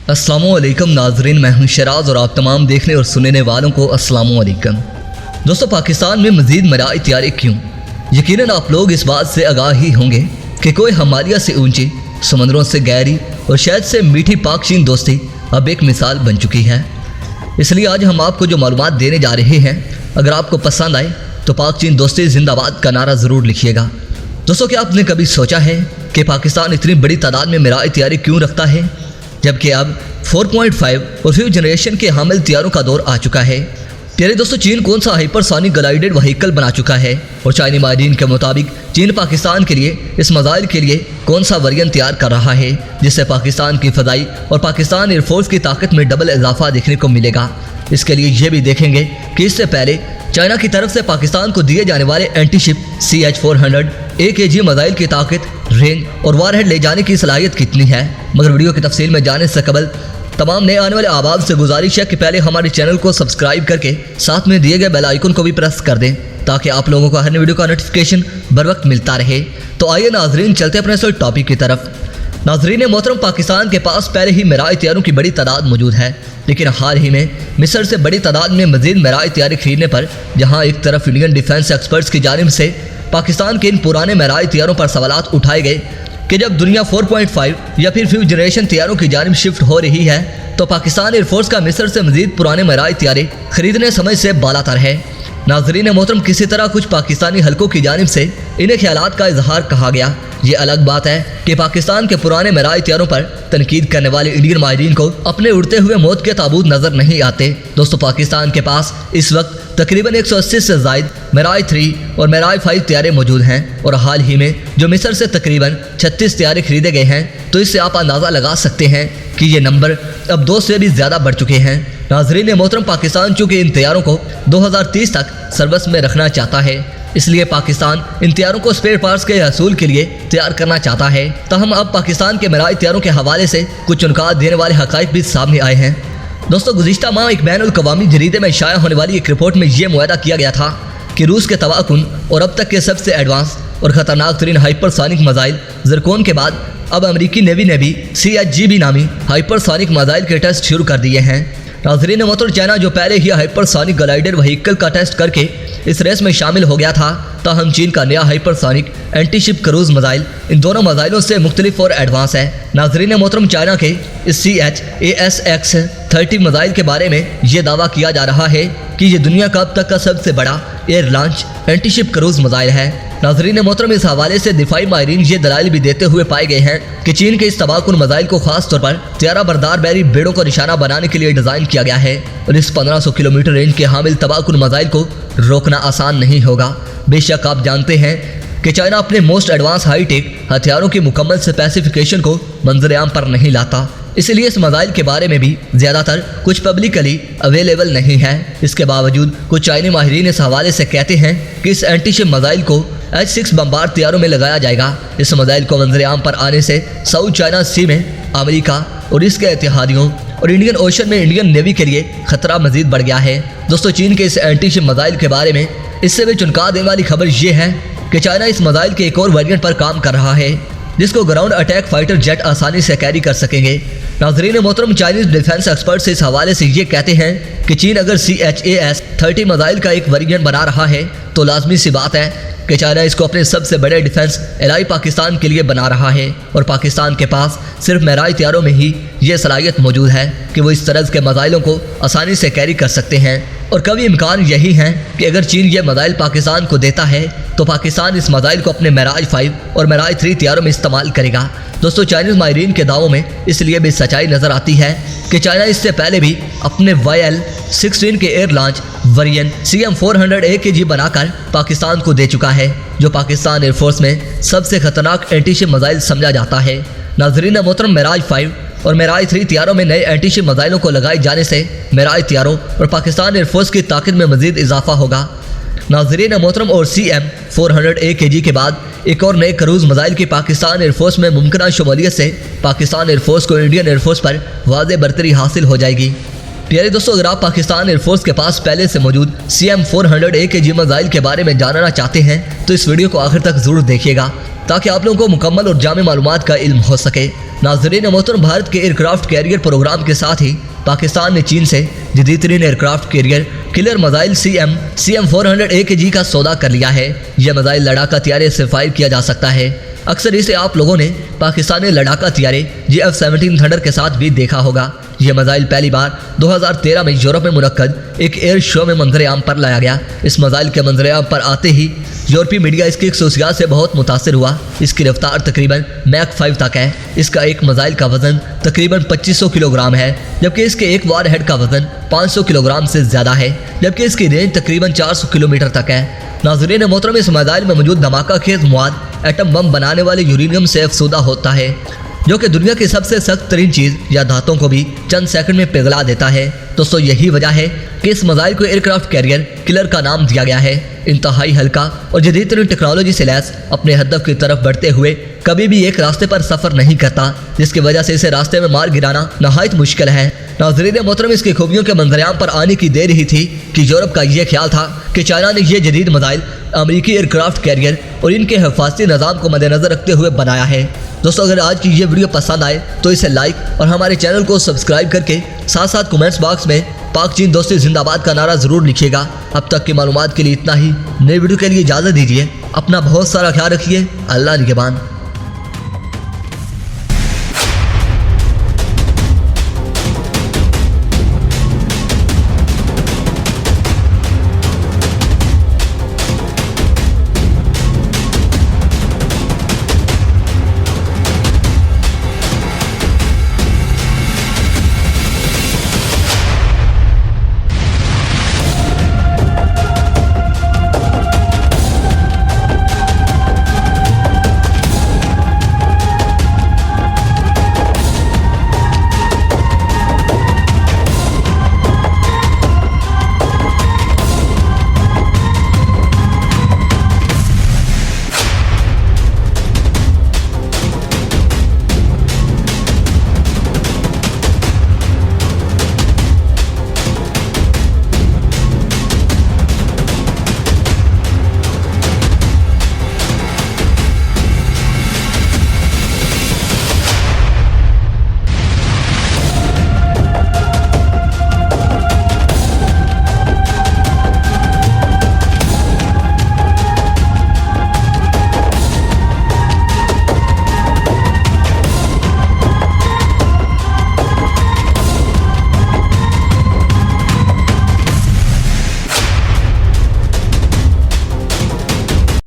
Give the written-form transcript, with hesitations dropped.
अस्सलामुअलैकुम नाजरीन, मैं हूं शराज और आप तमाम देखने और सुनने वालों को अस्सलामुअलैकुम। दोस्तों, पाकिस्तान में मज़ीद मिराज तैयारी क्यों? यकीनन आप लोग इस बात से आगाह ही होंगे कि कोई हिमालय से ऊंची, समंदरों से गहरी और शहद से मीठी पाक चीन दोस्ती अब एक मिसाल बन चुकी है। इसलिए आज हम आपको जो मालूमात देने जा रहे हैं, अगर आपको पसंद आए तो पाक चीन दोस्ती जिंदाबाद का नारा ज़रूर लिखिएगा। दोस्तों, क्या आपने कभी सोचा है कि पाकिस्तान इतनी बड़ी तादाद में मिराज तैयारी क्यों रखता है, जबकि अब 4.5 और 5th जनरेशन के हामिल तैयारों का दौर आ चुका है? प्यारे दोस्तों, चीन कौन सा हाइपरसोनिक ग्लाइडेड व्हीकल बना चुका है और चाइनी माहिरीन के मुताबिक चीन पाकिस्तान के लिए इस मिसाइल के लिए कौन सा वेरिएंट तैयार कर रहा है, जिससे पाकिस्तान की फ़दाई और पाकिस्तान एयरफोर्स की ताकत में डबल इजाफा देखने को मिलेगा। इसके लिए ये भी देखेंगे कि इससे पहले चाइना की तरफ से पाकिस्तान को दिए जाने वाले एंटीशिप CH-400 AKG मिसाइल की ताकत, रेंज और वारहेड ले जाने की सलाहियत कितनी है। मगर वीडियो की तफसील में जाने से कबल तमाम नए आने वाले अहबाब से गुजारिश है कि पहले हमारे चैनल को सब्सक्राइब करके साथ में दिए गए बेल आइकन को भी प्रेस कर दें, ताकि आप लोगों को हर नई वीडियो का नोटिफिकेशन बर वक्त मिलता रहे। तो आइए नाजरीन, चलते अपने असल टॉपिक की तरफ। नाजरीन मोहतरम, पाकिस्तान के पास पहले ही मिराज तैयारों की बड़ी तादाद मौजूद है, लेकिन हाल ही में मिस्र से बड़ी तादाद में मजीद मिराज तैयारी खरीदने पर जहां एक तरफ इंडियन डिफेंस एक्सपर्ट्स की जानिब से पाकिस्तान के इन पुराने मिराज तैयारों पर सवालात उठाए गए कि जब दुनिया 4.5 या फिर 5th जनरेशन तैयारों की जानिब शिफ्ट हो रही है, तो पाकिस्तान एयरफोर्स का मिस्र से मजीद पुराने मिराज तैयारे खरीदने समय से बालातर है। नाजरीन मोहतरम, किसी तरह कुछ पाकिस्तानी हलकों की जानिब से इन्हें ख्यालात का इजहार कहा गया। ये अलग बात है कि पाकिस्तान के पुराने मिराज तैयारों पर तनकीद करने वाले इंडियन माहिरीन को अपने उड़ते हुए मौत के ताबूत नजर नहीं आते। दोस्तों, पाकिस्तान के पास इस वक्त तकरीबन 180 से जायद मिराज 3 और मिराज 5 तैयारे मौजूद हैं और हाल ही में जो मिस्र से तकरीबन 36 तैयारे खरीदे गए हैं, तो इससे आप अंदाज़ा लगा सकते हैं कि ये नंबर अब 2 से भी ज़्यादा बढ़ चुके हैं। नाजरीन मोहतरम, पाकिस्तान चूँकि इन तैयारों को 2030 तक सर्विस में रखना चाहता है, इसलिए पाकिस्तान इन तैयारों को स्पेयर पार्ट्स के हसूल के लिए तैयार करना चाहता है। ताहम अब पाकिस्तान के मिराज तैयारों के हवाले से कुछ चुनकात देने वाले हक़ाइक़ भी सामने आए हैं। दोस्तों, गुज़िश्ता माह एक बैनुल-अक़वामी जरीदे में शाया होने वाली एक रिपोर्ट में यह मुआहदा किया गया था कि रूस के तवाकुन और अब तक के सबसे एडवांस और ख़तरनाक तरीन हाइपरसोनिक मिसाइल ज़रकोन के बाद अब अमरीकी नेवी ने भी CHGB नामी हाइपरसोनिक मिसाइल के टेस्ट शुरू कर दिए हैं। नाज़रीन मोहतरम, चाइना जो पहले ही हाइपरसोनिक ग्लाइडेड व्हीकल का टेस्ट करके इस रेस में शामिल हो गया था, ताहम चीन का नया हाइपरसोनिक एंटीशिप क्रूज मिसाइल इन दोनों मिसाइलों से मुख्तलिफ और एडवांस है। नाज़रीन मोहतरम, चाइना के इस CH-ASX-30 मिसाइल के बारे में ये दावा किया जा रहा है कि ये दुनिया का अब तक का सबसे बड़ा air launch antiship cruise missile है। नाज़रीन मोहतरम, इस हवाले से दिफाई माहिरीन ये दलाइल भी देते हुए पाए गए हैं कि चीन के इस तबाकुन मिसाइल को खास तौर पर त्यारा बरदार बैरी बेड़ों को निशाना बनाने के लिए डिज़ाइन किया गया है और इस 1500 किलोमीटर रेंज के हामिल तबाकुन मिसाइल को रोकना आसान नहीं होगा। बेशक आप जानते हैं कि चाइना अपने मोस्ट एडवांस हाईटेक हथियारों की मुकम्मल स्पेसिफिकेशन को मंजर-ए-आम पर नहीं लाता, इसलिए इस मिसाइल के बारे में भी ज़्यादातर कुछ पब्लिकली अवेलेबल नहीं है। इसके बावजूद कुछ चाइनी माहिरीन इस हवाले से कहते हैं कि इस एंटीशिप मिसाइल को H-6 बमबार तैयारों में लगाया जाएगा। इस मिसाइल को मंजर-ए-आम पर आने से साउथ चाइना सी में अमेरिका और इसके इत्तेहादियों और इंडियन ओशन में इंडियन नेवी के लिए खतरा मजीद बढ़ गया है। दोस्तों, चीन के इस एंटीशिप मिसाइल के बारे में इससे भी चुनका देने वाली खबर ये है कि चाइना इस मिसाइल के एक और वेरिएंट पर काम कर रहा है, जिसको ग्राउंड अटैक फाइटर जेट आसानी से कैरी कर सकेंगे। नाज़रीन मोहतरम, चाइनीज डिफेंस एक्सपर्ट्स इस हवाले से ये कहते हैं कि चीन अगर CH-AS-30 मिसाइल का एक वेरिएंट बना रहा है, तो लाजमी सी बात है कि चाइना इसको अपने सबसे बड़े डिफेंस एलाई पाकिस्तान के लिए बना रहा है और पाकिस्तान के पास सिर्फ मिराज तैयारों में ही ये सलाहियत मौजूद है कि वो इस तरह के मिसाइलों को आसानी से कैरी कर सकते हैं। और कभी इम्कान यही है कि अगर चीन ये मिसाइल पाकिस्तान को देता है, तो पाकिस्तान इस मिसाइल को अपने मिराज 5 और मिराज 3 तैयारों में इस्तेमाल करेगा। दोस्तों, चाइनीज़ माहिरीन के दावों में इसलिए भी सच्चाई नज़र आती है कि चाइना इससे पहले भी अपने YL-16 के air launch variant CM-400 AKG बनाकर पाकिस्तान को दे चुका है, जो पाकिस्तान एयरफोर्स में सबसे खतरनाक एंटीशिप मिसाइल समझा जाता है। नाज़रीन मोहतरम, मिराज 5 और मिराज 3 तैयारों में नए एंटीशिप मिसाइलों को लगाए जाने से मिराज तैयारों और पाकिस्तान एयरफोर्स की ताकत में मजीद इजाफा होगा। नाज़रीन मोहतरम, और CM-400 AKG के बाद एक और नए क्रूज मिसाइल की पाकिस्तान एयरफोर्स में मुमकिन शमूलियत से पाकिस्तान एयरफोर्स को इंडियन एयरफोर्स पर वाज़ेह बरतरी हासिल हो जाएगी। प्यारे दोस्तों, अगर आप पाकिस्तान एयरफोर्स के पास पहले से मौजूद CM-400 AKG मिसाइल के बारे में जानना चाहते हैं, तो इस वीडियो को आखिर तक ज़रूर देखिएगा ताकि आप लोगों को मुकम्मल और जामे मालूमात का इल्म हो सके। नाज़रीन मोहतरम, भारत के एयरक्राफ्ट कैरियर प्रोग्राम के साथ ही पाकिस्तान ने चीन से जदीद-तरीन aircraft carrier killer missile CM-400 AKG का सौदा कर लिया है। यह मिसाइल लड़ाका हथियारे से फायर किया जा सकता है। अक्सर इसे आप लोगों ने पाकिस्तानी लड़ाका हथियारे F-17 थंडर के साथ भी देखा होगा। यह मिसाइल पहली बार 2013 में यूरोप में मुनक्कद एक एयर शो में मंजर-ए-आम पर लाया गया। इस मिसाइल के मंजर-ए-आम पर आते ही यूरोपीय मीडिया इसकी खसूसियात से बहुत मुतासिर हुआ। इसकी रफ्तार तकरीबन मैक 5 तक है। इसका एक मिसाइल का वजन तकरीबन 2500 किलोग्राम है, जबकि इसके एक वार हेड का वजन 500 किलोग्राम से ज़्यादा है, जबकि इसकी रेंज तकरीबन 400 किलोमीटर तक है। नाज़रीन मोहतरम, इस मिसाइल में मौजूद धमाका खेज मवाद एटम बम बनाने वाले यूरेनियम से अफसूदा होता है, जो कि दुनिया की सबसे सख्त तरीन चीज़ या धातुओं को भी चंद सेकंड में पिघला देता है। दोस्तों, यही वजह है कि इस मिसाइल को एयरक्राफ्ट कैरियर किलर का नाम दिया गया है। इंतहाई हल्का और जदीद तरीन टेक्नोलॉजी से लैस अपने हदफ की तरफ बढ़ते हुए कभी भी एक रास्ते पर सफ़र नहीं करता, जिसकी वजह से इसे रास्ते में मार गिराना नहायत मुश्किल है। नाज़रीन मोहतरम, इसकी खूबियों के मंजर-ए-आम पर आने की देर ही थी कि यूरोप का यह ख्याल था कि चाइना ने यह जदीद मिसाइल अमेरिकी एयरक्राफ्ट कैरियर और इनके हिफाजती निज़ाम को मद्देनज़र रखते हुए बनाया है। दोस्तों, अगर आज की ये वीडियो पसंद आए तो इसे लाइक और हमारे चैनल को सब्सक्राइब करके साथ साथ कमेंट्स बॉक्स में पाक चीन दोस्ती जिंदाबाद का नारा ज़रूर लिखिएगा। अब तक की मालूमात के लिए इतना ही। नई वीडियो के लिए इजाज़त दीजिए। अपना बहुत सारा ख्याल रखिए। अल्लाह निगहबान।